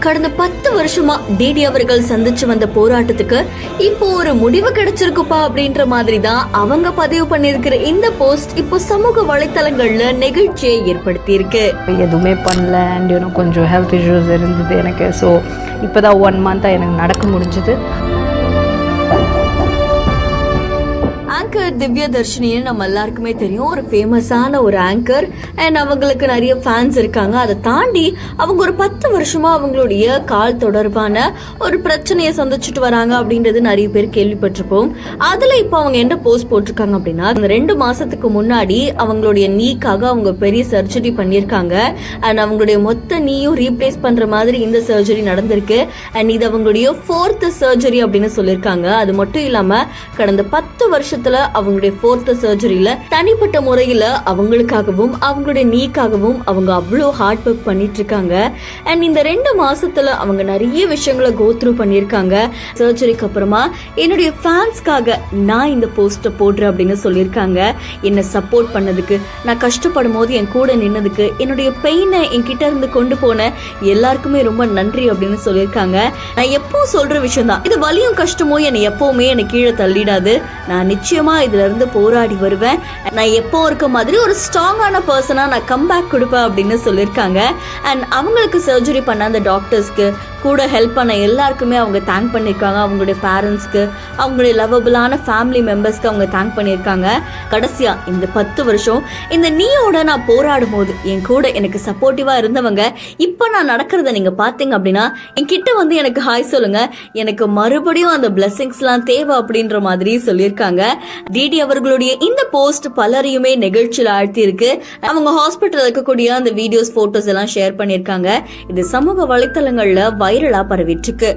கடந்த 10 வருஷமா டிடி அவர்கள் சந்திச்சு வந்த போராட்டத்துக்கு இப்போ ஒரு முடிவு கிடைச்சிருக்குப்பா அப்படின்ற மாதிரி தான் அவங்க பதிவு பண்ணிருக்கிற இந்த போஸ்ட் இப்போ சமூக வலைத்தளங்கள்ல நெகிழ்ச்சியை ஏற்படுத்தி இருக்கு. எதுவுமே பண்ணல அண்ட் கொஞ்சம் ஹெல்த் இஷ்யூஸ் இருந்தது எனக்கு. ஸோ இப்போதான் 1 மந்த்தாக எனக்கு நடக்க முடிஞ்சது. ஆங்கர் திவ்யா தர்ஷினின்னு நம்ம எல்லாருக்குமே தெரியும், ஒரு ஃபேமஸான ஒரு ஆங்கர் அண்ட் அவங்களுக்கு நிறைய ஃபேன்ஸ் இருக்காங்க. அதை தாண்டி அவங்க ஒரு 10 வருஷமா அவங்களுடைய கால் தொடர்பான ஒரு பிரச்சனையை சந்திச்சுட்டு வராங்க அப்படின்றது நிறைய பேர் கேள்விப்பட்டிருப்போம். அதுல இப்போ அவங்க என்ன போஸ்ட் போட்டிருக்காங்க அப்படின்னா, அந்த 2 மாசத்துக்கு முன்னாடி அவங்களுடைய நீக்காக அவங்க பெரிய சர்ஜரி பண்ணியிருக்காங்க அண்ட் அவங்களுடைய மொத்த நீயும் ரீப்ளேஸ் பண்ற மாதிரி இந்த சர்ஜரி நடந்திருக்கு அண்ட் இது அவங்களுடைய 4th சர்ஜரி அப்படின்னு சொல்லியிருக்காங்க. அது மட்டும் இல்லாம கடந்த 10 வருஷத்துல அவங்களுடைய 4th சர்ஜரியில தனிப்பட்ட முறையில அவங்களுக்காகவும் அவங்களுடைய நீக்காகவும் அவங்க அவ்வளோ ஹார்ட் ஒர்க் பண்ணிட்டு இருக்காங்க. அண்ட் இந்த 2 மாசத்துல அவங்க நிறைய விஷயங்களை கோ த்ரூ பண்ணியிருக்காங்க. சர்ஜரிக்கு அப்புறமா என்னுடைய ஃபேன்ஸ்க்காக நான் இந்த போஸ்ட்டை போடுறேன் அப்படின்னு சொல்லியிருக்காங்க. என்னை சப்போர்ட் பண்ணதுக்கு, நான் கஷ்டப்படும் போது என் கூட நின்னதுக்கு, என்னுடைய பெயினை என்கிட்ட இருந்து கொண்டு போன எல்லாருக்குமே ரொம்ப நன்றி அப்படின்னு சொல்லியிருக்காங்க. நான் எப்பவும் சொல்ற விஷயம் தான், இது வலியும் கஷ்டமோ என்னை எப்பவுமே என்னை கீழே தள்ளிடாது. நான் நிச்சயமா இதுல இருந்து போராடி வருவேன். நான் எப்போ இருக்க மாதிரி ஒரு ஸ்ட்ராங்கான பர்சனா நான் கம்பேக் கொடுப்பேன் அப்படின்னு சொல்லியிருக்காங்க. அண்ட் அவங்களுக்கு சர்ஜரி பண்ண அந்த டாக்டர்ஸ்க்கு, கூட ஹெல்ப் பண்ண எல்லாருக்குமே அவங்க தேங்க் பண்ணியிருக்காங்க. அவங்களுடைய பேரண்ட்ஸ்க்கு, அவங்களுடைய லவபிளான ஃபேமிலி மெம்பர்ஸ்க்கு அவங்க தேங்க் பண்ணியிருக்காங்க. கடைசியா இந்த 10 வருஷம் இந்த நீயோட நான் போராடும் போது என் கூட எனக்கு சப்போர்ட்டிவா இருந்தவங்க இப்போ நான் நடக்கிறத நீங்க பார்த்தீங்க அப்படின்னா என்கிட்ட வந்து எனக்கு ஹாய் சொல்லுங்க, எனக்கு மறுபடியும் அந்த பிளெஸிங்ஸ்லாம் தேவை அப்படின்ற மாதிரி சொல்லியிருக்காங்க. டிடி அவர்களுடைய இந்த போஸ்ட் பலரையுமே நிகழ்ச்சியில் ஆழ்த்தி இருக்கு. அவங்க ஹாஸ்பிட்டல் இருக்கக்கூடிய அந்த வீடியோஸ், போட்டோஸ் எல்லாம் ஷேர் பண்ணியிருக்காங்க. இது சமூக வலைத்தளங்கள்ல வைரலா பரவிட்டு இருக்கு.